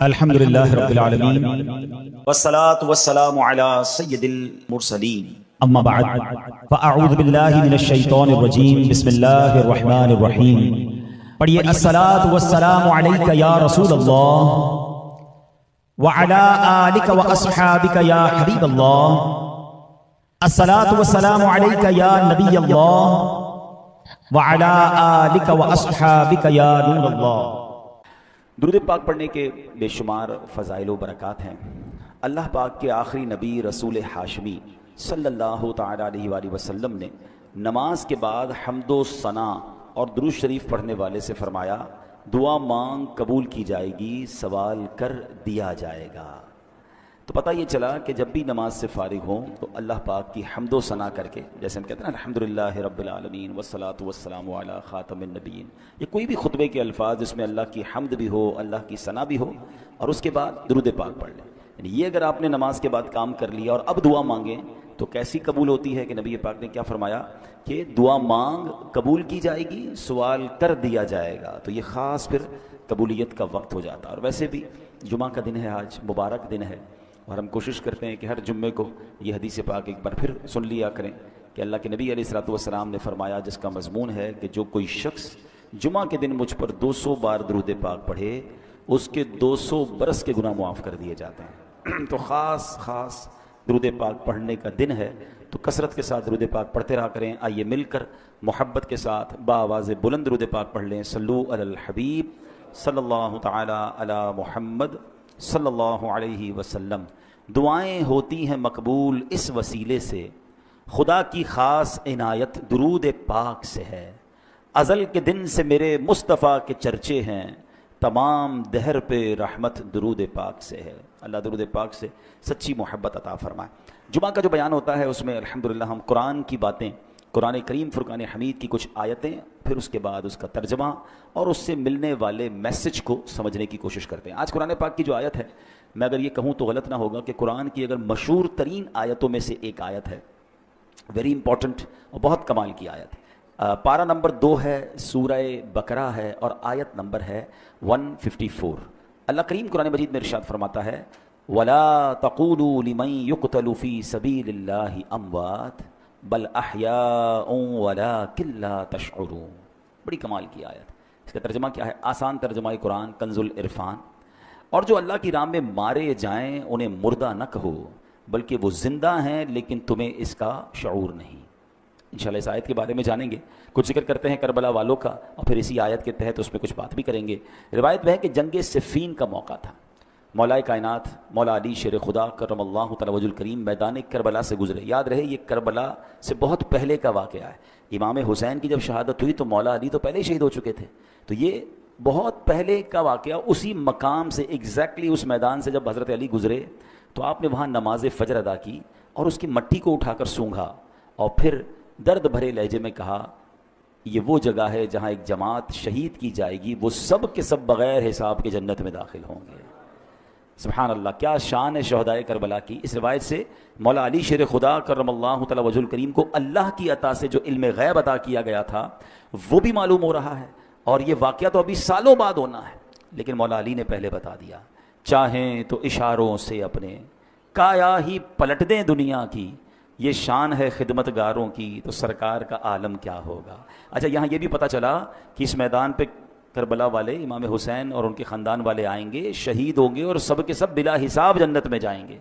الحمدللہ رب العالمین والصلاة والسلام على سید المرسلین اما بعد فاعوذ باللہ من الشیطان الرجیم بسم اللہ الرحمن الرحیم پڑھیے الصلاة والسلام علیک یا رسول اللہ وعلا آلک واصحابک یا حبیب اللہ الصلاة والسلام علیک یا نبی اللہ وعلا آلک واصحابک یا نور اللہ۔ درود پاک پڑھنے کے بے شمار فضائل و برکات ہیں۔ اللہ پاک کے آخری نبی رسول ہاشمی صلی اللہ تعالیٰ علیہ وآلہ وسلم نے نماز کے بعد حمد و ثنا اور درود شریف پڑھنے والے سے فرمایا، دعا مانگ قبول کی جائے گی، سوال کر دیا جائے گا۔ تو پتہ یہ چلا کہ جب بھی نماز سے فارغ ہوں تو اللہ پاک کی حمد و ثنا کر کے، جیسے ہم کہتے ہیں نا الحمدللہ رب العالمین والصلاة والسلام علی خاتم النبیین، یہ کوئی بھی خطبے کے الفاظ جس میں اللہ کی حمد بھی ہو، اللہ کی ثنا بھی ہو، اور اس کے بعد درود پاک پڑھ لیں۔ یعنی یہ اگر آپ نے نماز کے بعد کام کر لیا اور اب دعا مانگیں تو کیسی قبول ہوتی ہے کہ نبی پاک نے کیا فرمایا کہ دعا مانگ قبول کی جائے گی، سوال کر دیا جائے گا۔ تو یہ خاص پھر قبولیت کا وقت ہو جاتا ہے۔ اور ویسے بھی جمعہ کا دن ہے، آج مبارک دن ہے، اور ہم کوشش کرتے ہیں کہ ہر جمعے کو یہ حدیث پاک ایک بار پھر سن لیا کریں کہ اللہ کے نبی علیہ الصلوۃ والسلام نے فرمایا، جس کا مضمون ہے کہ جو کوئی شخص جمعہ کے دن مجھ پر 200 بار درود پاک پڑھے، اس کے 200 برس کے گناہ معاف کر دیے جاتے ہیں۔ تو خاص درود پاک پڑھنے کا دن ہے، تو کثرت کے ساتھ درود پاک پڑھتے رہا کریں۔ آئیے مل کر محبت کے ساتھ بآواز بلند درود پاک پڑھ لیں۔ صلو علی الحبیب صلی اللہ تعالی علی محمد صلی اللہ علیہ وسلم۔ دعائیں ہوتی ہیں مقبول اس وسیلے سے، خدا کی خاص عنایت درود پاک سے ہے۔ ازل کے دن سے میرے مصطفیٰ کے چرچے ہیں، تمام دہر پہ رحمت درود پاک سے ہے۔ اللہ درود پاک سے سچی محبت عطا فرمائے۔ جمعہ کا جو بیان ہوتا ہے اس میں الحمدللہ ہم قرآن کی باتیں، قرآن کریم فرقان حمید کی کچھ آیتیں، پھر اس کے بعد اس کا ترجمہ اور اس سے ملنے والے میسج کو سمجھنے کی کوشش کرتے ہیں۔ آج قرآن پاک کی جو آیت ہے، میں اگر یہ کہوں تو غلط نہ ہوگا کہ قرآن کی اگر مشہور ترین آیتوں میں سے ایک آیت ہے، ویری امپورٹنٹ اور بہت کمال کی آیت ہے۔ پارہ نمبر 2 ہے، سورہ بقرہ ہے، اور آیت نمبر ہے 154۔ اللہ کریم قرآن مجید میں ارشاد فرماتا ہے، وَلَا تَقُولُوا لِمَن يُقْتَلُ فِي سَبِيلِ اللَّهِ أَمْوَاتٌ بَلْ أَحْيَاءٌ وَلَٰكِن لَّا تَشْعُرُونَ۔ بڑی کمال کی آیت۔ اس کا ترجمہ کیا ہے؟ آسان ترجمہ قرآن کنز العرفان۔ اور جو اللہ کی راہ میں مارے جائیں انہیں مردہ نہ کہو، بلکہ وہ زندہ ہیں لیکن تمہیں اس کا شعور نہیں۔ انشاءاللہ اس آیت کے بارے میں جانیں گے، کچھ ذکر کرتے ہیں کربلا والوں کا، اور پھر اسی آیت کے تحت اس میں کچھ بات بھی کریں گے۔ روایت میں ہے کہ جنگ صفین کا موقع تھا، مولا کائنات مولا علی شیر خدا کرم اللہ تعالی وجہ الکریم میدان کربلا سے گزرے۔ یاد رہے یہ کربلا سے بہت پہلے کا واقعہ ہے۔ امام حسین کی جب شہادت ہوئی تو مولا علی تو پہلے ہی شہید ہو چکے تھے، تو یہ بہت پہلے کا واقعہ۔ اسی مقام سے ایگزیکٹلی اس میدان سے جب حضرت علی گزرے تو آپ نے وہاں نماز فجر ادا کی اور اس کی مٹی کو اٹھا کر سونگھا، اور پھر درد بھرے لہجے میں کہا، یہ وہ جگہ ہے جہاں ایک جماعت شہید کی جائے گی، وہ سب کے سب بغیر حساب کے جنت میں داخل ہوں گے۔ سبحان اللہ، کیا شان ہے شہدائے کربلا کی۔ اس روایت سے مولا علی شیر خدا کرم اللہ تعالی وجہ الکریم کو اللہ کی عطا سے جو علم غیب عطا کیا گیا تھا وہ بھی معلوم ہو رہا ہے، اور یہ واقعہ تو ابھی سالوں بعد ہونا ہے، لیکن مولا علی نے پہلے بتا دیا۔ چاہیں تو اشاروں سے اپنے کایا ہی پلٹ دیں دنیا کی، یہ شان ہے خدمت گاروں کی، تو سرکار کا عالم کیا ہوگا۔ اچھا، یہاں یہ بھی پتہ چلا کہ اس میدان پہ کربلا والے امام حسین اور ان کے خاندان والے آئیں گے، شہید ہوں گے، اور سب کے سب بلا حساب جنت میں جائیں گے۔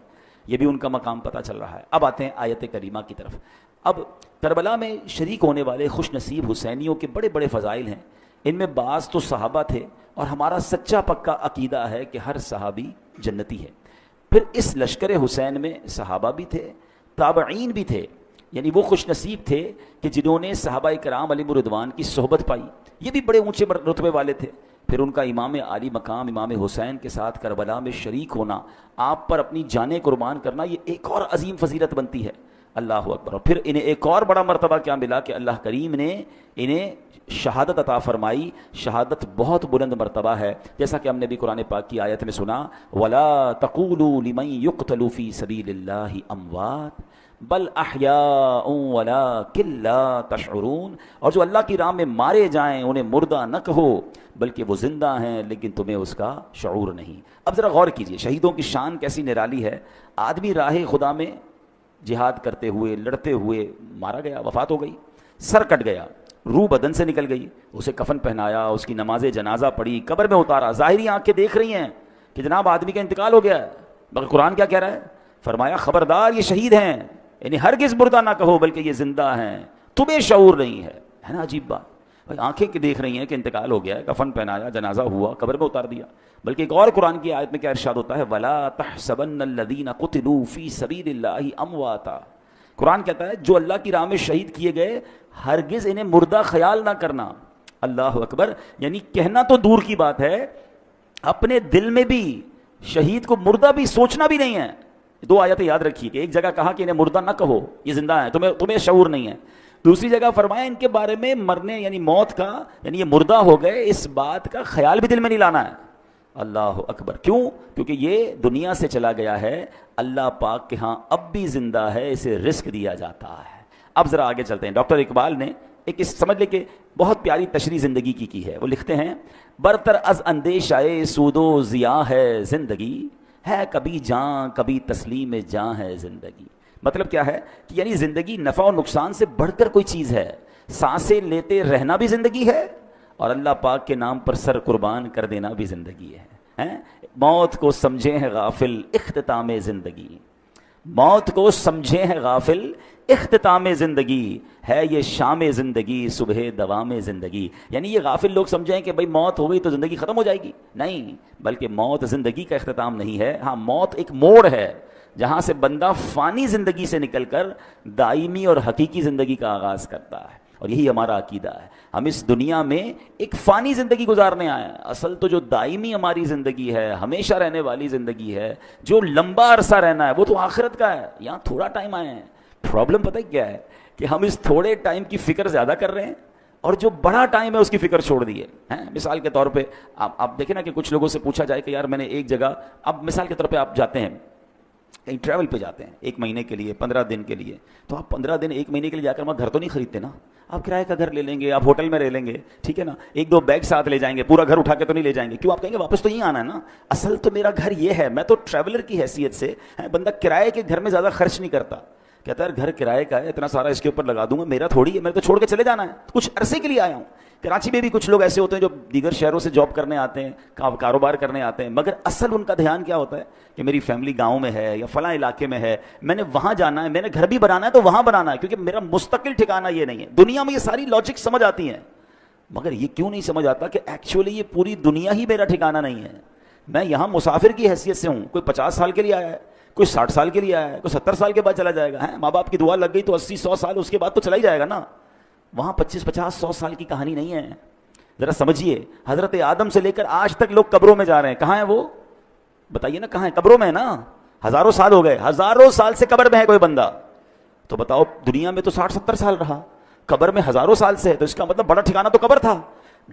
یہ بھی ان کا مقام پتہ چل رہا ہے۔ اب آتے ہیں آیت کریمہ کی طرف۔ اب کربلا میں شریک ہونے والے خوش نصیب حسینیوں کے بڑے بڑے فضائل ہیں۔ ان میں بعض تو صحابہ تھے، اور ہمارا سچا پکا عقیدہ ہے کہ ہر صحابی جنتی ہے۔ پھر اس لشکر حسین میں صحابہ بھی تھے، تابعین بھی تھے، یعنی وہ خوش نصیب تھے کہ جنہوں نے صحابہ کرام علیہ رضوان کی صحبت پائی۔ یہ بھی بڑے اونچے رتبے والے تھے۔ پھر ان کا امام عالی مقام امام حسین کے ساتھ کربلا میں شریک ہونا، آپ پر اپنی جانیں قربان کرنا، یہ ایک اور عظیم فضیلت بنتی ہے۔ اللہ اکبر۔ اور پھر انہیں ایک اور بڑا مرتبہ کیا ملا کہ اللہ کریم نے انہیں شہادت عطا فرمائی۔ شہادت بہت بلند مرتبہ ہے، جیسا کہ ہم نے بھی قرآن پاک کی آیت میں سنا، وَلَا تَقُولُوا لِمَن يُقْتَلُ فِي سَبِيلِ اللَّهِ أَمْوَاتٌ بل احیاء ولکن لا تشعرون، اور جو اللہ کی راہ میں مارے جائیں انہیں مردہ نہ کہو بلکہ وہ زندہ ہیں لیکن تمہیں اس کا شعور نہیں۔ اب ذرا غور کیجئے، شہیدوں کی شان کیسی نرالی ہے۔ آدمی راہ خدا میں جہاد کرتے ہوئے لڑتے ہوئے مارا گیا، وفات ہو گئی، سر کٹ گیا، روح بدن سے نکل گئی، اسے کفن پہنایا، اس کی نماز جنازہ پڑھی، قبر میں اتارا، ظاہری آنکھیں دیکھ رہی ہیں کہ جناب آدمی کا انتقال ہو گیا ہے، مگر قرآن کیا کہہ رہا ہے؟ فرمایا خبردار یہ شہید ہیں، یعنی ہرگز مردہ نہ کہو بلکہ یہ زندہ ہیں، تمہیں شعور نہیں ہے نا عجیب بات، بھائی آنکھیں کہ دیکھ رہی ہیں کہ انتقال ہو گیا ہے، کفن پہنایا، جنازہ ہوا، قبر میں اتار دیا۔ بلکہ ایک اور قرآن کی آیت میں کیا ارشاد ہوتا ہے؟ وَلَا تَحْسَبَنَّ الَّذِينَ قُتِلُوا فِي سَبِيلِ اللَّهِ أَمْوَاتًا، قرآن کہتا ہے جو اللہ کی راہ میں شہید کیے گئے ہرگز انہیں مردہ خیال نہ کرنا۔ اللہ اکبر، یعنی کہنا تو دور کی بات ہے، اپنے دل میں بھی شہید کو مردہ بھی سوچنا بھی نہیں ہے۔ دو آیتیں یاد رکھیے کہ ایک جگہ کہا کہ انہیں مردہ نہ کہو، یہ زندہ ہیں، تمہیں شعور نہیں ہے۔ دوسری جگہ فرمایا ان کے بارے میں مرنے یعنی موت کا، یعنی یہ مردہ ہو گئے، اس بات کا خیال بھی دل میں نہیں لانا ہے۔ اللہ اکبر، کیوں؟ کیونکہ یہ دنیا سے چلا گیا ہے، اللہ پاک کے ہاں اب بھی زندہ ہے، اسے رزق دیا جاتا ہے۔ اب ذرا آگے چلتے ہیں۔ ڈاکٹر اقبال نے ایک سمجھ لے کہ بہت پیاری تشریح زندگی کی ہے۔ وہ لکھتے ہیں برتر از اندیشہ سود و ضیاء ہے زندگی، ہے کبھی جاں کبھی تسلیم جاں ہے زندگی۔ مطلب کیا ہے کہ یعنی زندگی نفع و نقصان سے بڑھ کر کوئی چیز ہے، سانسیں لیتے رہنا بھی زندگی ہے اور اللہ پاک کے نام پر سر قربان کر دینا بھی زندگی ہے۔ موت کو سمجھے ہیں غافل اختتام زندگی، موت کو سمجھے ہیں غافل اختتام زندگی، ہے یہ شام زندگی صبح دوام زندگی۔ یعنی یہ غافل لوگ سمجھیں کہ بھئی موت ہو گئی تو زندگی ختم ہو جائے گی، نہیں، بلکہ موت زندگی کا اختتام نہیں ہے۔ ہاں، موت ایک موڑ ہے جہاں سے بندہ فانی زندگی سے نکل کر دائمی اور حقیقی زندگی کا آغاز کرتا ہے، اور یہی ہمارا عقیدہ ہے۔ ہم اس دنیا میں ایک فانی زندگی گزارنے آئے ہیں، اصل تو جو دائمی ہماری زندگی ہے، ہمیشہ رہنے والی زندگی ہے، جو لمبا عرصہ رہنا ہے، وہ تو آخرت کا ہے۔ یہاں تھوڑا ٹائم آئے ہیں۔ پرابلم پتہ کیا ہے کہ ہم اس تھوڑے ٹائم کی فکر زیادہ کر رہے ہیں اور جو بڑا ٹائم ہے اس کی فکر چھوڑ دی ہے۔ مثال کے طور پہ آپ دیکھیں نا کہ کچھ لوگوں سے پوچھا جائے کہ یار میں نے ایک جگہ، اب مثال کے طور پہ آپ جاتے ہیں کہیں ٹریول پہ جاتے ہیں 1 مہینے کے لیے، 15 دن کے لیے، تو آپ 15 دن 1 مہینے کے لیے جا کر وہاں گھر تو نہیں خریدتے نا، آپ کرائے کا گھر لے لیں گے، آپ ہوٹل میں رہ لیں گے، ٹھیک ہے نا، 1-2 بیگ ساتھ لے جائیں گے، پورا گھر اٹھا کے تو نہیں لے جائیں گے، کیوں؟ آپ کہیں گے واپس تو یہیں آنا ہے نا، اصل تو میرا گھر یہ ہے، میں تو ٹریولر کی حیثیت سے، بندہ کرائے کے گھر میں زیادہ خرچ نہیں کرتا، کہتا ہے گھر کرائے کا ہے، اتنا سارا اس کے اوپر لگا دوں گا، میرا تھوڑی ہے، میرے تو چھوڑ کے چلے جانا ہے، کچھ عرصے کے لیے آیا ہوں۔ کراچی میں بھی کچھ لوگ ایسے ہوتے ہیں جو دیگر شہروں سے جاب کرنے آتے ہیں، کاروبار کرنے آتے ہیں، مگر اصل ان کا دھیان کیا ہوتا ہے کہ میری فیملی گاؤں میں ہے یا فلاں علاقے میں ہے، میں نے وہاں جانا ہے، میں نے گھر بھی بنانا ہے تو وہاں بنانا ہے، کیونکہ میرا مستقل ٹھکانہ یہ نہیں ہے۔ دنیا میں یہ ساری لاجک سمجھ آتی ہیں، مگر یہ کیوں نہیں سمجھ آتا کہ ایکچولی یہ پوری دنیا ہی میرا ٹھکانہ نہیں ہے، میں یہاں مسافر کی حیثیت سے ہوں، کوئی 50 سال کے لیے آیا ہے، کوئی 60 سال کے لیے آیا ہے، کوئی 70 سال کے بعد چلا جائے گا، ماں باپ کی دعا لگ گئی تو 80-100 سال اس کے بعد تو چلا ہی جائے گا نا، وہاں 25-50-100 سال کی کہانی نہیں ہے۔ ذرا سمجھیے، حضرت آدم سے لے کر آج تک لوگ قبروں میں جا رہے ہیں، کہاں ہیں وہ؟ بتائیے نا، کہاں ہیں؟ قبروں میں ہے نا، ہزاروں سال ہو گئے، ہزاروں سال سے قبر میں ہے کوئی بندہ، تو بتاؤ دنیا میں تو 60-70 سال رہا، قبر میں ہزاروں سال سے ہے، تو اس کا مطلب بڑا ٹھکانہ تو قبر تھا۔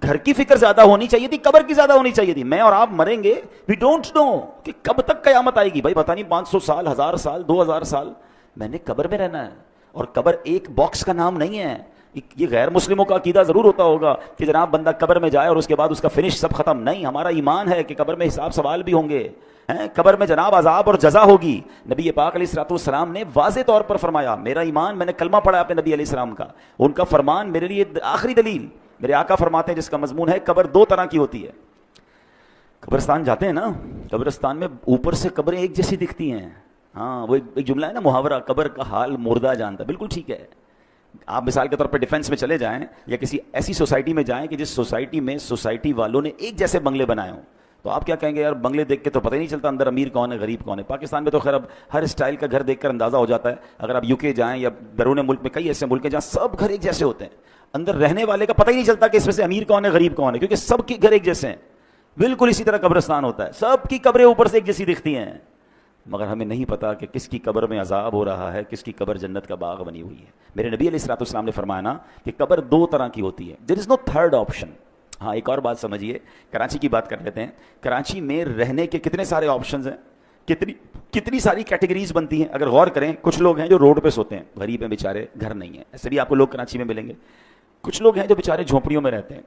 گھر کی فکر زیادہ ہونی چاہیے تھی، قبر کی زیادہ ہونی چاہیے تھی۔ میں اور آپ مریں گے، وی ڈونٹ نو کہ کب تک قیامت آئے گی، بھائی پتہ نہیں 500 سال، 1000 سال، 2000 سال، میں نے قبر میں رہنا ہے، اور قبر ایک باکس کا نام نہیں ہے۔ یہ غیر مسلموں کا عقیدہ ضرور ہوتا ہوگا کہ جناب بندہ قبر میں جائے اور اس کے بعد اس کا فنش سب ختم، نہیں، ہمارا ایمان ہے کہ قبر میں حساب سوال بھی ہوں گے، قبر میں جناب عذاب اور جزا ہوگی۔ نبی پاک علیہ الصلوۃ والسلام نے واضح طور پر فرمایا، میرا ایمان، میں نے کلمہ پڑھا اپنے نبی علیہ السلام کا، ان کا فرمان میرے لیے آخری دلیل، میرے آقا فرماتے ہیں جس کا مضمون ہے قبر 2 طرح کی ہوتی ہے۔ قبرستان جاتے ہیں نا، قبرستان میں اوپر سے قبریں ایک جیسی دکھتی ہیں، ہاں وہ ایک جملہ ہے نا محاورہ، قبر کا حال مردہ جانتا، بالکل ٹھیک ہے۔ آپ مثال کے طور پر ڈیفینس میں چلے جائیں یا کسی ایسی سوسائٹی میں جائیں کہ جس سوسائٹی میں سوسائٹی والوں نے ایک جیسے بنگلے بنائے ہوں، تو آپ کیا کہیں گے؟ یار بنگلے دیکھ کے تو پتہ ہی نہیں چلتا اندر امیر کون ہے غریب کون ہے۔ پاکستان میں تو خیر اب ہر اسٹائل کا گھر دیکھ کر اندازہ ہو جاتا ہے، اگر آپ UK جائیں یا بیرون ملک میں کئی ایسے ملک ہیں جہاں سب گھر ایک جیسے ہوتے ہیں، اندر رہنے والے کا پتہ ہی نہیں چلتا کہ اس میں سے امیر کون ہے غریب کون ہے، کیونکہ سب کے گھر ایک جیسے ہیں۔ بالکل اسی طرح قبرستان ہوتا ہے، سب کی قبریں اوپر سے ایک جیسی دکھتی ہیں، مگر ہمیں نہیں پتا کہ کس کی قبر میں عذاب ہو رہا ہے، کس کی قبر جنت کا باغ بنی ہوئی ہے۔ میرے نبی علیہ الصلوۃ والسلام نے فرمایا نا کہ قبر 2 طرح کی ہوتی ہے، دیر از نو تھرڈ آپشن۔ ہاں ایک اور بات سمجھیے، کراچی کی بات کر لیتے ہیں۔ کراچی میں رہنے کے کتنے سارے آپشنز ہیں، کتنی ساری کیٹیگریز بنتی ہیں اگر غور کریں. کچھ لوگ ہیں جو روڈ پہ سوتے ہیں, غریب ہیں بیچارے, گھر نہیں ہے. ایسے بھی آپ کو لوگ کراچی میں ملیں گے. کچھ لوگ ہیں جو بیچارے جھونپڑیوں میں رہتے ہیں,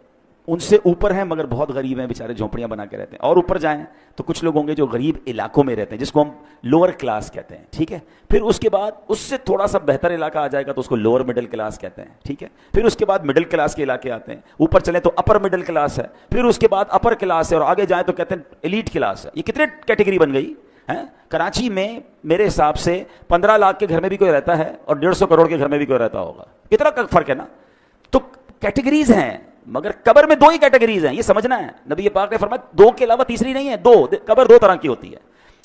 ان سے اوپر ہیں مگر بہت غریب ہیں بیچارے, جھونپڑیاں بنا کے رہتے ہیں. اور اوپر جائیں تو کچھ لوگ ہوں گے جو غریب علاقوں میں رہتے ہیں, جس کو ہم لوور کلاس کہتے ہیں, ٹھیک ہے. پھر اس کے بعد اس سے تھوڑا سا بہتر علاقہ آ جائے گا تو اس کو لوور مڈل کلاس کہتے ہیں, ٹھیک ہے. پھر اس کے بعد مڈل کلاس کے علاقے آتے ہیں, اوپر چلیں تو اپر مڈل کلاس ہے, پھر اس کے بعد اپر کلاس ہے, اور آگے جائیں تو کہتے ہیں ایلیٹ کلاس ہے. یہ کتنے کیٹیگری بن گئی ہے. کراچی میں میرے حساب سے 15 لاکھ کے گھر میں بھی کوئی رہتا ہے اور 150 کروڑ کے گھر میں بھی کوئی رہتا ہوگا. کتنا فرق ہے نا. تو کیٹیگریز ہیں, مگر قبر میں 2 ہی کیٹیگریز ہیں, یہ سمجھنا ہے. نبی پاک نے فرمایا 2 کے علاوہ تیسری نہیں ہے. 2 قبر 2 طرح کی ہوتی ہے.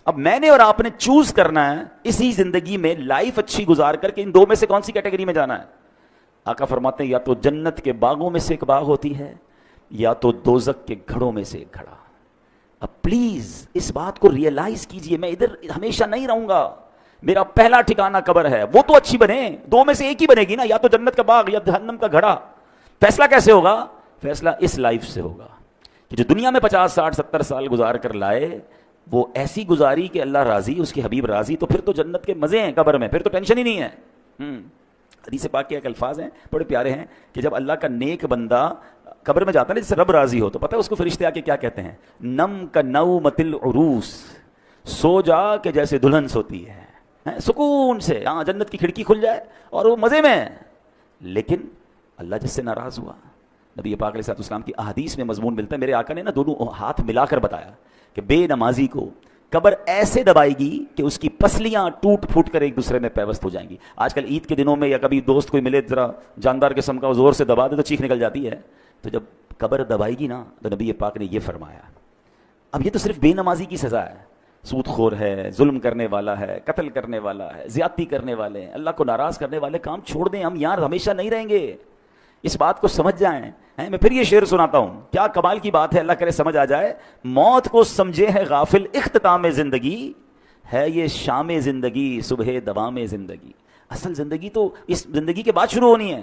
اب میں نے اور آپ نے چوز کرنا ہے اسی زندگی میں لائف اچھی گزار کر کے ان 2 میں سے کون سی کیٹیگری میں جانا ہے. آقا فرماتے ہیں یا تو جنت کے باغوں میں سے ایک باغ ہوتی ہے یا تو دوزخ کے گھڑوں میں سے ایک گھڑا. اب پلیز اس بات کو ریئلائز کیجئے, میں ادھر ہمیشہ نہیں رہوں گا. میرا پہلا ٹھکانہ قبر ہے, وہ تو اچھی بنے, 2 میں سے ایک ہی بنے گی نا, یا تو جنت کا باغ یا جہنم کا گھڑا. فیصلہ کیسے ہوگا؟ فیصلہ اس لائف سے ہوگا کہ جو دنیا میں 50 60 70 سال گزار کر لائے وہ ایسی گزاری کہ اللہ راضی, اس کے حبیب راضی, تو پھر تو جنت کے مزے ہیں قبر میں, پھر تو ٹینشن ہی نہیں ہے. حدیث پاک کے ایک الفاظ ہیں بڑے پیارے ہیں کہ جب اللہ کا نیک بندہ قبر میں جاتا ہے نا, جس سے رب راضی ہو, تو پتہ ہے اس کو فرشتے آ کے کیا کہتے ہیں؟ نم کا نومۃ العروس, سو جا کہ جیسے دلہن سوتی ہے, سکون سے. ہاں جنت کی کھڑکی کھل جائے اور وہ مزے میں. لیکن اللہ جس سے ناراض ہوا, نبی پاک علیہ السلام کی احادیث میں مضمون ملتا ہے, میرے آقا نے نا دونوں ہاتھ ملا کر بتایا کہ بے نمازی کو قبر ایسے دبائے گی کہ اس کی پسلیاں ٹوٹ پھوٹ کر ایک دوسرے میں پیوست ہو جائیں گی. آج کل عید کے دنوں میں یا کبھی دوست کوئی ملے ذرا جاندار قسم کا, زور سے دبا دے تو چیخ نکل جاتی ہے. تو جب قبر دبائے گی نا تو نبی پاک نے یہ فرمایا. اب یہ تو صرف بے نمازی کی سزا ہے, سود خور ہے, ظلم کرنے والا ہے, قتل کرنے والا ہے, زیادتی کرنے والے ہیں, اللہ کو ناراض کرنے والے کام چھوڑ دیں. ہم یار ہمیشہ نہیں رہیں گے, اس بات کو سمجھ جائیں. میں پھر یہ شعر سناتا ہوں, کیا کمال کی بات ہے, اللہ کرے سمجھ آ جائے. موت کو سمجھے ہے غافل اختتام زندگی, ہے یہ شام زندگی صبح دوام زندگی. اصل زندگی تو اس زندگی کے بعد شروع ہونی ہے.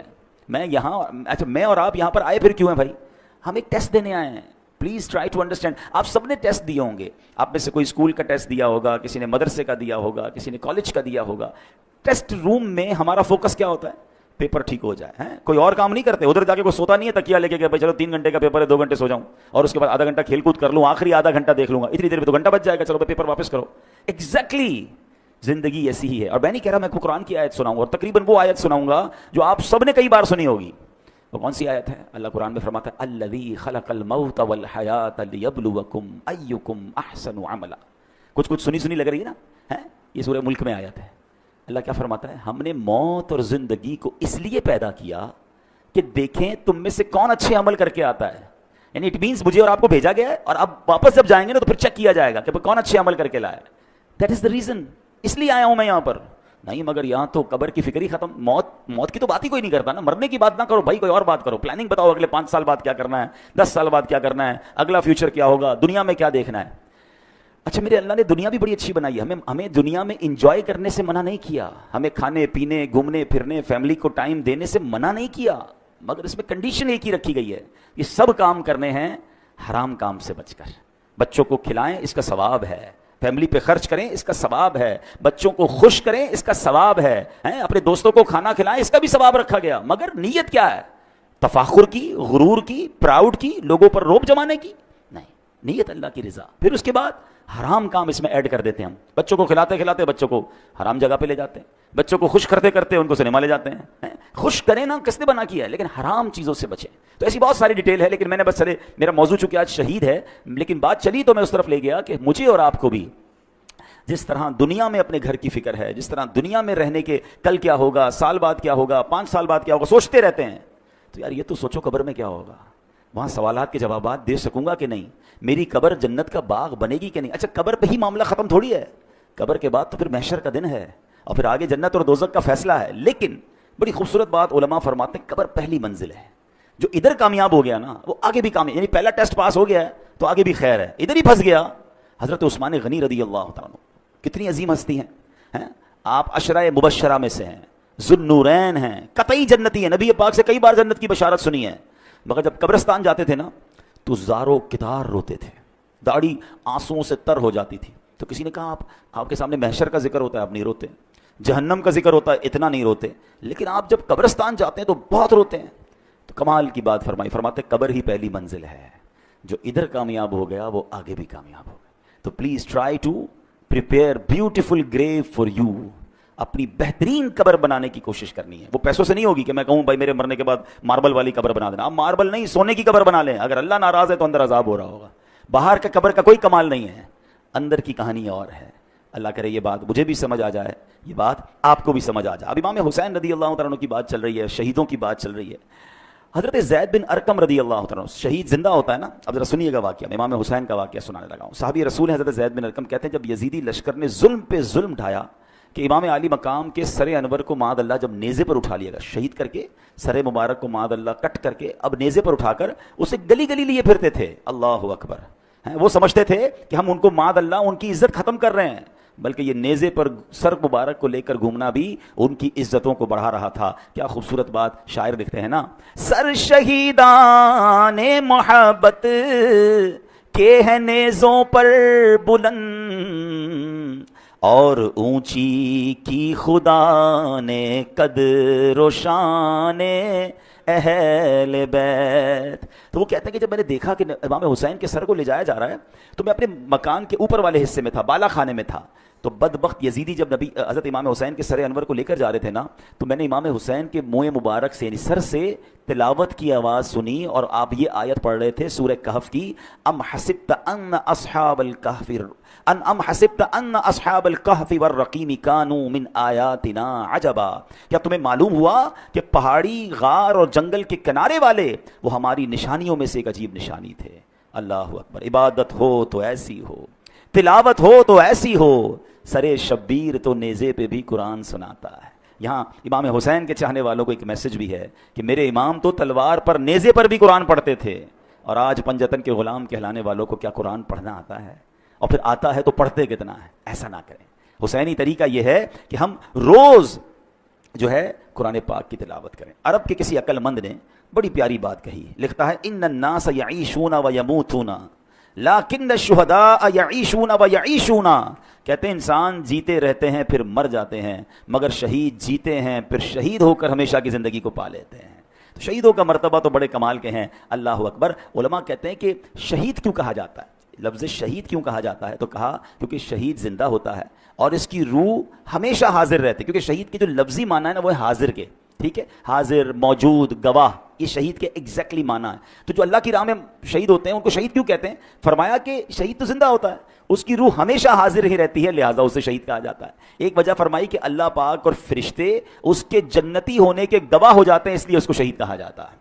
میں اور آپ یہاں پر آئے پھر کیوں ہیں بھائی؟ ہم ایک ٹیسٹ دینے آئے ہیں. Please try to understand. آپ سب نے ٹیسٹ دیے ہوں گے, آپ میں سے کوئی اسکول کا ٹیسٹ دیا ہوگا, کسی نے مدرسے کا دیا ہوگا, کسی نے کالج کا دیا ہوگا. ٹیسٹ روم میں ہمارا فوکس کیا ہوتا ہے؟ پیپر ٹھیک ہو جائے. کوئی اور کام نہیں کرتے, ادھر جا کے کوئی سوتا نہیں ہے تکیا لے کے کہ بھائی چلو 3 گھنٹے کا پیپر ہے, 2 گھنٹے سو جاؤں اور اس کے بعد آدھا گھنٹہ کھیل کود کر لوں, آخری آدھا گھنٹہ دیکھ لوں گا, اتنی دیر میں 2 گھنٹہ بچ جائے گا, چلو بھائی پیپر واپس کرو. ایگزیکٹلی زندگی ایسی ہی ہے. اور میں نہیں کہہ رہا میں کو قرآن کی آیت سناؤں گا, اور تقریباً وہ آیت سناؤں گا جو آپ سب نے کئی بار سنی ہوگی. وہ کون سی آیت ہے؟ اللہ قرآن میں فرماتا ہے الذی خلق الموت والحیات لیبلوکم ایکم احسن عملا. کچھ سنی لگ رہی ہے نا, یہ سورہ ملک میں آیت ہے. اللہ کیا فرماتا ہے؟ ہم نے موت اور زندگی کو اس لیے پیدا کیا کہ دیکھیں تم میں سے کون اچھے عمل کر کے آتا ہے. یعنی اٹ مینس مجھے اور آپ کو بھیجا گیا ہے, اور اب واپس جب جائیں گے نا تو پھر چیک کیا جائے گا کہ کون اچھے عمل کر کے لایا. دیٹ از دا ریزن, اس لیے آیا ہوں میں یہاں پر. نہیں مگر یہاں تو قبر کی فکر ہی ختم. موت کی تو بات ہی کوئی نہیں کرتا نا. مرنے کی بات نہ کرو بھائی, کوئی اور بات کرو. پلاننگ بتاؤ اگلے 5 سال بعد کیا کرنا ہے, 10 سال بعد کیا کرنا ہے, اگلا فیوچر کیا ہوگا, دنیا میں کیا دیکھنا ہے. اچھا میرے اللہ نے دنیا بھی بڑی اچھی بنائی ہے. ہمیں دنیا میں انجوائے کرنے سے منع نہیں کیا, ہمیں کھانے پینے گھومنے پھرنے فیملی کو ٹائم دینے سے منع نہیں کیا, مگر اس میں کنڈیشن ایک ہی رکھی گئی ہے, یہ سب کام کرنے ہیں حرام کام سے بچ کر. بچوں کو کھلائیں, اس کا ثواب ہے. فیملی پہ خرچ کریں, اس کا ثواب ہے. بچوں کو خوش کریں, اس کا ثواب ہے. اپنے دوستوں کو کھانا کھلائیں, اس کا بھی ثواب رکھا گیا. مگر نیت کیا ہے؟ تفاخر کی, غرور کی, پراؤڈ کی, لوگوں پر روب جمانے کی نہیں. نیت اللہ کی رضا. پھر اس کے بعد حرام کام اس میں ایڈ کر دیتے ہیں. ہم بچوں کو کھلاتے کھلاتے بچوں کو حرام جگہ پہ لے جاتے ہیں, بچوں کو خوش کرتے کرتے ان کو سنیما لے جاتے ہیں. خوش کریں نا, کس نے بنا کیا ہے, لیکن حرام چیزوں سے بچیں. تو ایسی بہت ساری ڈیٹیل ہے, لیکن میں نے بس میرا موضوع چونکہ آج شہید ہے, لیکن بات چلی تو میں اس طرف لے گیا کہ مجھے اور آپ کو بھی جس طرح دنیا میں اپنے گھر کی فکر ہے, جس طرح دنیا میں رہنے کے کل کیا ہوگا, سال بعد کیا ہوگا, 5 سال بعد کیا ہوگا, سوچتے رہتے ہیں. تو یار یہ تو سوچو قبر میں کیا ہوگا, وہاں سوالات کے جوابات دے سکوں گا کہ نہیں, میری قبر جنت کا باغ بنے گی کہ نہیں. اچھا قبر پہ ہی معاملہ ختم تھوڑی ہے, قبر کے بعد تو پھر محشر کا دن ہے, اور پھر آگے جنت اور دوزخ کا فیصلہ ہے. لیکن بڑی خوبصورت بات علماء فرماتے ہیں, قبر پہلی منزل ہے. جو ادھر کامیاب ہو گیا نا وہ آگے بھی کامیاب, یعنی پہلا ٹیسٹ پاس ہو گیا ہے تو آگے بھی خیر ہے. ادھر ہی پھنس گیا, حضرت عثمان غنی رضی اللہ تعالیٰ عنہ کتنی عظیم ہستی ہیں, آپ عشرہ مبشرہ میں سے ہیں, ذوالنورین ہیں, قطعی جنتی ہیں. نبی پاک سے کئی بار جنت کی بشارت سنی ہے. مگر جب قبرستان جاتے تھے نا تو زارو کتار روتے تھے, داڑھی آنسوؤں سے تر ہو جاتی تھی. تو کسی نے کہا آپ کے سامنے محشر کا ذکر ہوتا ہے آپ نہیں روتے, جہنم کا ذکر ہوتا ہے اتنا نہیں روتے, لیکن آپ جب قبرستان جاتے ہیں تو بہت روتے ہیں. تو کمال کی بات فرمائی, فرماتے قبر ہی پہلی منزل ہے, جو ادھر کامیاب ہو گیا وہ آگے بھی کامیاب ہو گیا. تو please try to prepare beautiful grave for you. اپنی بہترین قبر بنانے کی کوشش کرنی ہے. وہ پیسوں سے نہیں ہوگی کہ میں کہوں بھائی میرے مرنے کے بعد ماربل والی قبر بنا دینا. آپ ماربل نہیں, سونے کی قبر بنا لیں. اگر اللہ ناراض ہے تو اندر عذاب ہو رہا ہوگا. باہر کا قبر کا کوئی کمال نہیں ہے, اندر کی کہانی اور ہے. اللہ کرے یہ بات مجھے بھی سمجھ آ جائے, یہ بات آپ کو بھی سمجھ آ جائے. اب امام حسین رضی اللہ تعالیٰ عنہ کی بات چل رہی ہے, شہیدوں کی بات چل رہی ہے. حضرت زید بن ارقم رضی اللہ تعالیٰ عنہ, شہید زندہ ہوتا ہے نا. اب ذرا سنیے گا واقعہ, میں امام حسین کا واقعہ سنانے لگا ہوں. صحابی رسول حضرت زید بن ارقم کہتے ہیں جب یزیدی لشکر نے ظلم پہ ظلم ڈھایا کہ امام عالی مقام کے سر انور کو معاذ اللہ جب نیزے پر اٹھا لیا گیا, شہید کر کے سر مبارک کو معاذ اللہ کٹ کر کے اب نیزے پر اٹھا کر اسے گلی گلی لیے پھرتے تھے. اللہ اکبر. وہ سمجھتے تھے کہ ہم ان کو معاذ اللہ ان کی عزت ختم کر رہے ہیں, بلکہ یہ نیزے پر سر مبارک کو لے کر گھومنا بھی ان کی عزتوں کو بڑھا رہا تھا. کیا خوبصورت بات شاعر لکھتے ہیں نا, سر شہیدان محبت کے ہیں نیزوں پر بلند, اور اونچی کی خدا نے قدر و شان اہل بیت. تو وہ کہتے ہیں کہ جب میں نے دیکھا کہ امام حسین کے سر کو لے جایا جا رہا ہے تو میں اپنے مکان کے اوپر والے حصے میں تھا, بالا خانے میں تھا. تو بدبخت یزیدی جب نبی حضرت امام حسین کے سر انور کو لے کر جا رہے تھے نا, تو میں نے امام حسین کے منہ مبارک سے یعنی سر سے تلاوت کی آواز سنی, اور آپ یہ آیت پڑھ رہے تھے سورہ کہف کی, ام حسبت ان اصحاب الکہف ام حسبت ان اصحاب الکہف والرقیم کانوا من آیاتنا عجبا. کیا تمہیں معلوم ہوا کہ پہاڑی, غار اور جنگل کے کنارے والے وہ ہماری نشانیوں میں سے ایک عجیب نشانی تھے. اللہ اکبر. عبادت ہو تو ایسی ہو, تلاوت ہو تو ایسی ہو, سرے شبیر تو نیزے پہ بھی قرآن سناتا ہے. یہاں امام حسین کے چاہنے والوں کو ایک میسج بھی ہے کہ میرے امام تو تلوار پر نیزے پر بھی قرآن پڑھتے تھے, اور آج پنجتن کے غلام کہلانے والوں کو کیا قرآن پڑھنا آتا ہے؟ اور پھر آتا ہے تو پڑھتے کتنا ہے؟ ایسا نہ کریں. حسینی طریقہ یہ ہے کہ ہم روز جو ہے قرآن پاک کی تلاوت کریں. عرب کے کسی عقل مند نے بڑی پیاری بات کہی, لکھتا ہے ان الناس یعیشون و یموتون لیکن الشہداء یعیشون و یعیشون. کہتے ہیں انسان جیتے رہتے ہیں پھر مر جاتے ہیں, مگر شہید جیتے ہیں پھر شہید ہو کر ہمیشہ کی زندگی کو پا لیتے ہیں. تو شہیدوں کا مرتبہ تو بڑے کمال کے ہیں. اللہ اکبر. علماء کہتے ہیں کہ شہید کیوں کہا جاتا ہے, لفظ شہید کیوں کہا جاتا ہے, تو کہا کیونکہ شہید زندہ ہوتا ہے اور اس کی روح ہمیشہ حاضر رہتی ہے. کیونکہ شہید کے جو لفظی معنی ہے نا وہ ہے حاضر کے, ٹھیک ہے, حاضر, موجود, گواہ, یہ شہید کے ایگزیکٹلی معنی ہے. تو جو اللہ کی راہ میں شہید ہوتے ہیں ان کو شہید کیوں کہتے ہیں؟ فرمایا کہ شہید تو زندہ ہوتا ہے, اس کی روح ہمیشہ حاضر ہی رہتی ہے, لہٰذا اسے شہید کہا جاتا ہے. ایک وجہ فرمائی کہ اللہ پاک اور فرشتے اس کے جنتی ہونے کے گواہ ہو جاتے ہیں, اس لیے اس کو شہید کہا جاتا ہے.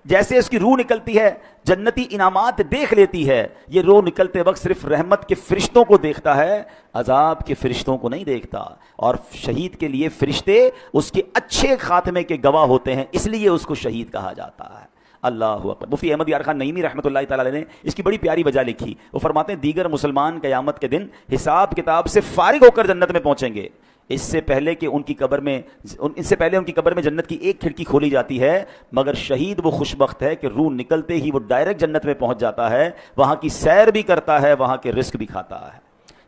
جیسے اس کی روح نکلتی ہے جنتی انعامات دیکھ لیتی ہے, یہ روح نکلتے وقت صرف رحمت کے فرشتوں کو دیکھتا ہے, عذاب کے فرشتوں کو نہیں دیکھتا. اور شہید کے لیے فرشتے اس کے اچھے خاتمے کے گواہ ہوتے ہیں, اس لیے اس کو شہید کہا جاتا ہے. اللہ اکبر. مفتی احمد یار خان نعیمی رحمۃ اللہ تعالی علیہ نے اس کی بڑی پیاری وجہ لکھی. وہ فرماتے ہیں دیگر مسلمان قیامت کے دن حساب کتاب سے فارغ ہو کر جنت میں پہنچیں گے, اس سے پہلے کہ ان کی قبر میں جنت کی ایک کھڑکی کھولی جاتی ہے, مگر شہید وہ خوش بخت ہے کہ روح نکلتے ہی وہ ڈائریکٹ جنت میں پہنچ جاتا ہے, وہاں کی سیر بھی کرتا ہے, وہاں کے رزق بھی کھاتا ہے.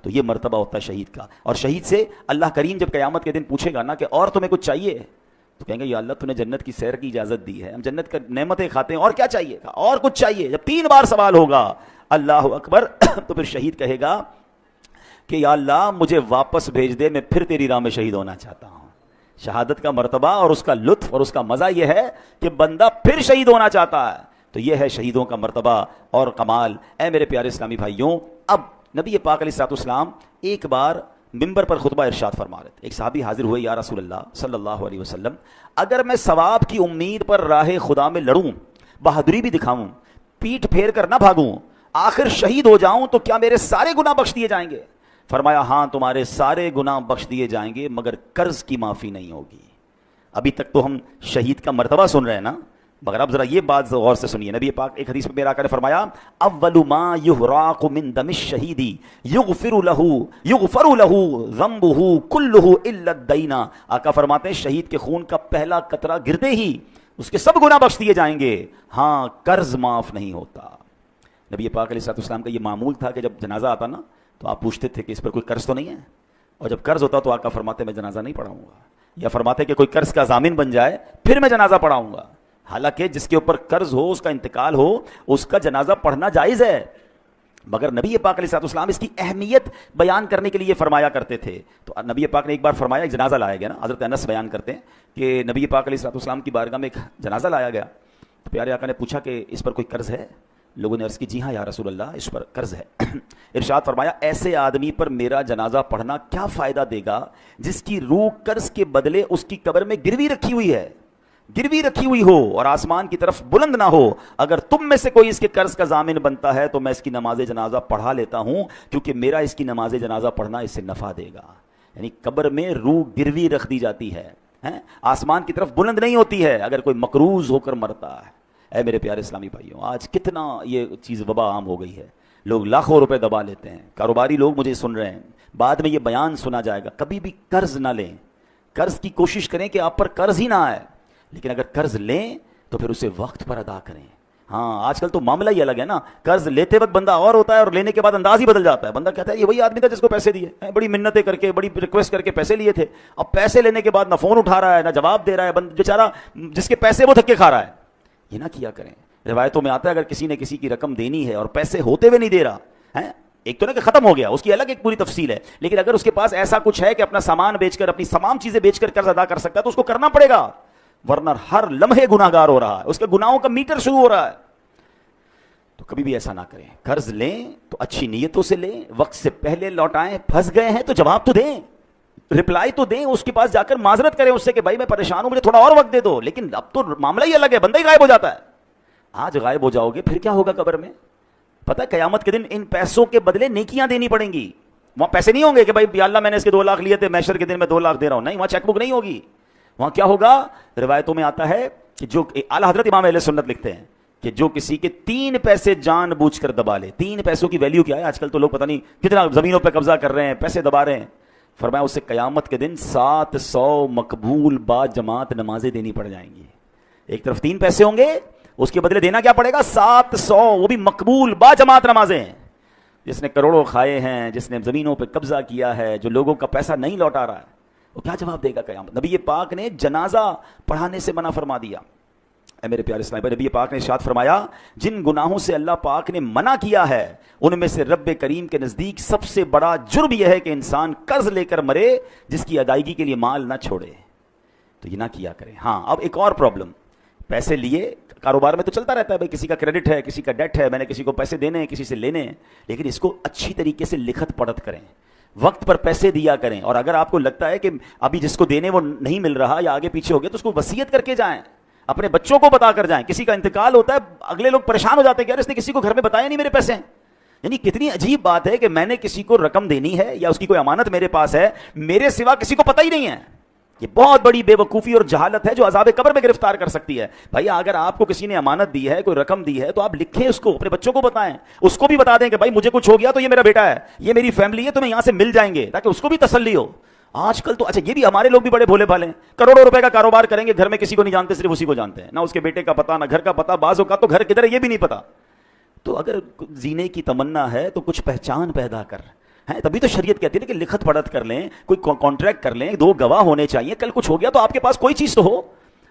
تو یہ مرتبہ ہوتا ہے شہید کا. اور شہید سے اللہ کریم جب قیامت کے دن پوچھے گا نا کہ اور تمہیں کچھ چاہیے, تو کہیں گے یا اللہ تو نے جنت کی سیر کی اجازت دی ہے, ہم جنت کا نعمتیں کھاتے ہیں, اور کیا چاہیے؟ اور کچھ چاہیے. جب 3 بار سوال ہوگا اللہ اکبر تو پھر شہید کہے گا کہ یا اللہ مجھے واپس بھیج دے, میں پھر تیری راہ میں شہید ہونا چاہتا ہوں. شہادت کا مرتبہ اور اس کا لطف اور اس کا مزہ یہ ہے کہ بندہ پھر شہید ہونا چاہتا ہے. تو یہ ہے شہیدوں کا مرتبہ اور کمال. اے میرے پیارے اسلامی بھائیوں, اب نبی پاک علیہ الصلوۃ والسلام ایک بار ممبر پر خطبہ ارشاد فرما رہے تھے. ایک صحابی حاضر ہوئے, یا رسول اللہ صلی اللہ علیہ وسلم, اگر میں ثواب کی امید پر راہ خدا میں لڑوں, بہادری بھی دکھاؤں, پیٹھ پھیر کر نہ بھاگوں, آخر شہید ہو جاؤں, تو کیا میرے سارے گناہ بخش دیے جائیں گے؟ فرمایا ہاں تمہارے سارے گناہ بخش دیے جائیں گے, مگر قرض کی معافی نہیں ہوگی. ابھی تک تو ہم شہید کا مرتبہ سن رہے ہیں نا, مگر اب ذرا یہ بات غور سے سنیے. نبی پاک ایک حدیث میں میرا آقا نے فرمایا اول ما یحراق من دم الشہید یغفر له ذنبه كله الا الدین. آقا فرماتے ہیں شہید کے خون کا پہلا قطرہ گرتے ہی اس کے سب گناہ بخش دیے جائیں گے, ہاں قرض معاف نہیں ہوتا. نبی پاک علیہ الصلوۃ والسلام کا یہ معمول تھا کہ جب جنازہ آتا نا تو آپ پوچھتے تھے کہ اس پر کوئی قرض تو نہیں ہے؟ اور جب قرض ہوتا تو آقا فرماتے میں جنازہ نہیں پڑھاؤں گا، یا فرماتے کہ کوئی قرض کا ضامن بن جائے پھر میں جنازہ پڑھاؤں گا۔ حالانکہ جس کے اوپر قرض ہو، اس کا انتقال ہو، اس کا جنازہ پڑھنا جائز ہے، مگر نبی پاک علیہ السلام اس کی اہمیت بیان کرنے کے لیے فرمایا کرتے تھے۔ تو نبی پاک نے ایک بار فرمایا، ایک جنازہ لایا گیا نا، حضرت انس بیان کرتے ہیں کہ نبی پاک علیہ السلام کی بارگاہ میں ایک جنازہ لایا گیا، تو پیارے آقا نے پوچھا کہ اس پر کوئی قرض ہے؟ لوگوں نے عرض کی جی ہاں یا رسول اللہ، اس پر قرض ہے۔ ارشاد فرمایا ایسے آدمی پر میرا جنازہ پڑھنا کیا فائدہ دے گا جس کی روح قرض کے بدلے اس کی قبر میں گروی رکھی ہوئی ہے، گروی رکھی ہوئی ہو اور آسمان کی طرف بلند نہ ہو۔ اگر تم میں سے کوئی اس کے قرض کا ضامن بنتا ہے تو میں اس کی نماز جنازہ پڑھا لیتا ہوں، کیونکہ میرا اس کی نماز جنازہ پڑھنا اس سے نفع دے گا۔ یعنی قبر میں روح گروی رکھ دی جاتی ہے، آسمان کی طرف بلند نہیں ہوتی ہے اگر کوئی مقروض ہو کر مرتا ہے۔ اے میرے پیارے اسلامی بھائیوں، آج کتنا یہ چیز وبا عام ہو گئی ہے، لوگ لاکھوں روپے دبا لیتے ہیں، کاروباری لوگ مجھے سن رہے ہیں، بعد میں یہ بیان سنا جائے گا، کبھی بھی قرض نہ لیں، قرض کی کوشش کریں کہ آپ پر قرض ہی نہ آئے، لیکن اگر قرض لیں تو پھر اسے وقت پر ادا کریں۔ ہاں آج کل تو معاملہ ہی الگ ہے نا، قرض لیتے وقت بندہ اور ہوتا ہے اور لینے کے بعد انداز ہی بدل جاتا ہے، بندہ کہتا ہے یہ وہی آدمی تھا جس کو پیسے دیے، بڑی منتیں کر کے بڑی ریکویسٹ کر کے پیسے لیے تھے، اب پیسے لینے کے بعد نہ فون اٹھا رہا ہے نہ جواب دے رہا ہے، بیچارہ جس کے پیسے وہ دھکے کھا رہا ہے۔ یہ نہ کیا کریں۔ روایتوں میں آتا ہے اگر کسی نے کسی کی رقم دینی ہے اور پیسے ہوتے ہوئے نہیں دے رہا ہے، ایک تو نا کہ ختم ہو گیا، اس کی الگ ایک پوری تفصیل ہے، لیکن اگر اس کے پاس ایسا کچھ ہے کہ اپنا سامان بیچ کر اپنی تمام چیزیں بیچ کر قرض ادا کر سکتا ہے تو اس کو کرنا پڑے گا، ورنہ ہر لمحے گناہگار ہو رہا ہے، اس کے گناہوں کا میٹر شروع ہو رہا ہے۔ تو کبھی بھی ایسا نہ کریں، قرض لیں تو اچھی نیتوں سے لیں، وقت سے پہلے لوٹائیں، پھنس گئے ہیں تو جواب تو دیں، رپلائی تو دیں، اس کے پاس جا کر معذرت کریں اس سے کہ بھائی میں پریشان ہوں، مجھے تھوڑا اور وقت دے دو، لیکن اب تو معاملہ ہی الگ ہے، بندہ ہی غائب ہو جاتا ہے۔ آج غائب ہو جاؤ گے پھر کیا ہوگا قبر میں؟ پتہ ہے قیامت کے دن ان پیسوں کے بدلے نیکیاں دینی پڑیں گی، وہاں پیسے نہیں ہوں گے کہ بھائی یا اللہ میں نے اس کے 2 لاکھ لیے تھے، محشر کے دن میں 2 لاکھ دے رہا ہوں، نہیں، وہاں چیک بک نہیں ہوگی، وہاں کیا ہوگا؟ روایتوں میں آتا ہے کہ جو اعلیٰ حضرت امام اہل سنت لکھتے ہیں کہ جو کسی کے 3 پیسے جان بوجھ کر دبا لے، 3 پیسوں کی ویلیو کیا ہے آج کل تو لوگ پتہ نہیں کتنا زمینوں پہ قبضہ کر رہے ہیں، پیسے دبا رہے ہیں، فرمایا اسے قیامت کے دن 700 مقبول با جماعت نمازیں دینی پڑ جائیں گی۔ ایک طرف 3 پیسے ہوں گے، اس کے بدلے دینا کیا پڑے گا؟ 700، وہ بھی مقبول با جماعت نمازیں۔ جس نے کروڑوں کھائے ہیں، جس نے زمینوں پہ قبضہ کیا ہے، جو لوگوں کا پیسہ نہیں لوٹا رہا ہے، وہ کیا جواب دے گا قیامت؟ نبی پاک نے جنازہ پڑھانے سے منع فرما دیا۔ اے میرے پیارے اسلام بھائی، نبی پاک نے ارشاد فرمایا جن گناہوں سے اللہ پاک نے منع کیا ہے ان میں سے رب کریم کے نزدیک سب سے بڑا جرم یہ ہے کہ انسان قرض لے کر مرے جس کی ادائیگی کے لیے مال نہ چھوڑے، تو یہ نہ کیا کرے۔ ہاں اب ایک اور پرابلم، پیسے لیے کاروبار میں تو چلتا رہتا ہے، بھائی کسی کا کریڈٹ ہے، کسی کا ڈیٹ ہے، میں نے کسی کو پیسے دینے ہیں، کسی سے لینے ہیں، لیکن اس کو اچھی طریقے سے لکھت پڑھت کریں، وقت پر پیسے دیا کریں، اور اگر آپ کو لگتا ہے کہ ابھی جس کو دینے وہ نہیں مل رہا یا آگے پیچھے ہو گیا تو اس کو وصیت کر کے جائیں، اپنے بچوں کو بتا کر جائیں۔ کسی کا انتقال ہوتا ہے، اگلے لوگ پریشان ہو جاتے ہیں کہ یار اس نے کسی کو گھر میں بتایا نہیں میرے پیسے ہیں۔ یعنی کتنی عجیب بات ہے کہ میں نے کسی کو رقم دینی ہے یا اس کی کوئی امانت میرے پاس ہے، میرے سوا کسی کو پتہ ہی نہیں ہے۔ یہ بہت بڑی بے وقوفی اور جہالت ہے جو عذاب قبر میں گرفتار کر سکتی ہے۔ بھائی اگر آپ کو کسی نے امانت دی ہے، کوئی رقم دی ہے، تو آپ لکھیں اس کو، اپنے بچوں کو بتائیں، اس کو بھی بتا دیں کہ بھائی مجھے کچھ ہو گیا تو یہ میرا بیٹا ہے، یہ میری فیملی ہے، تمہیں یہاں سے مل جائیں گے، تاکہ اس کو بھی تسلی ہو۔ آج کل تو اچھا یہ بھی ہمارے لوگ بھی بڑے بھولے بھالے ہیں، کروڑوں روپے کا کاروبار کریں گے، گھر میں کسی کو نہیں جانتے، صرف اسی کو جانتے ہیں، نہ اس کے بیٹے کا پتہ، نہ گھر کا پتہ، بعض اوقات تو گھر کدھر ہے یہ بھی نہیں پتا۔ تو اگر زینے کی تمنا ہے تو کچھ پہچان پیدا کر ہے، تبھی تو شریعت کہتی ہے کہ لکھت پڑھت کر لیں، کوئی کانٹریکٹ کر لیں، 2 گواہ ہونے چاہیے، کل کچھ ہو گیا تو آپ کے پاس کوئی چیز تو ہو۔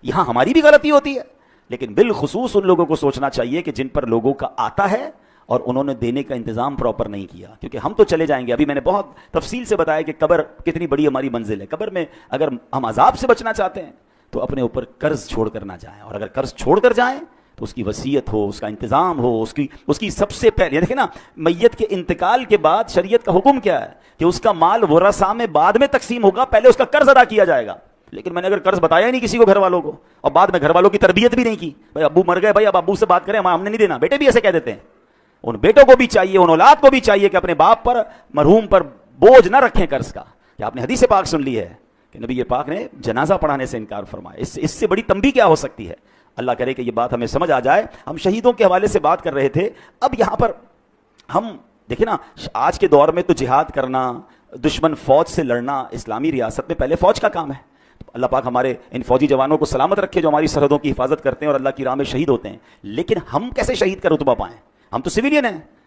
یہاں ہماری بھی غلطی ہوتی ہے، لیکن بالخصوص ان لوگوں کو سوچنا چاہیے کہ جن پر لوگوں کا آتا ہے اور انہوں نے دینے کا انتظام پراپر نہیں کیا، کیونکہ ہم تو چلے جائیں گے۔ ابھی میں نے بہت تفصیل سے بتایا کہ قبر کتنی بڑی ہماری منزل ہے، قبر میں اگر ہم عذاب سے بچنا چاہتے ہیں تو اپنے اوپر قرض چھوڑ کر نہ جائیں، اور اگر قرض چھوڑ کر جائیں تو اس کی وصیت ہو، اس کا انتظام ہو، اس کی سب سے پہلے دیکھیں نا، میت کے انتقال کے بعد شریعت کا حکم کیا ہے کہ اس کا مال ورثاء میں بعد میں تقسیم ہوگا، پہلے اس کا قرض ادا کیا جائے گا۔ لیکن میں نے اگر قرض بتایا ہی نہیں کسی کو، گھر والوں کو، اور بعد میں گھر والوں کی تربیت بھی نہیں کی، بھائی ابو مر گئے، بھائی اب ابو سے بات کریں، ہم نے نہیں دینا، بیٹے بھی ایسے کہہ دیتے ہیں۔ ان بیٹوں کو بھی چاہیے، ان اولاد کو بھی چاہیے کہ اپنے باپ پر، مرحوم پر بوجھ نہ رکھیں قرض کا۔ کہ آپ نے حدیث پاک سن لی ہے کہ نبی پاک نے جنازہ پڑھانے سے انکار فرمایا، اس سے بڑی تنبیہ کیا ہو سکتی ہے؟ اللہ کرے کہ یہ بات ہمیں سمجھ آ جائے۔ ہم شہیدوں کے حوالے سے بات کر رہے تھے، اب یہاں پر ہم دیکھیں نا، آج کے دور میں تو جہاد کرنا، دشمن فوج سے لڑنا اسلامی ریاست میں پہلے فوج کا کام ہے۔ اللہ پاک ہمارے ان فوجی جوانوں کو سلامت رکھے جو ہماری سرحدوں کی حفاظت کرتے ہیں اور اللہ کی راہ میں شہید ہوتے ہیں، لیکن ہم کیسے شہید کا رتبہ پائیں؟ ہم تو سویلین ہیں،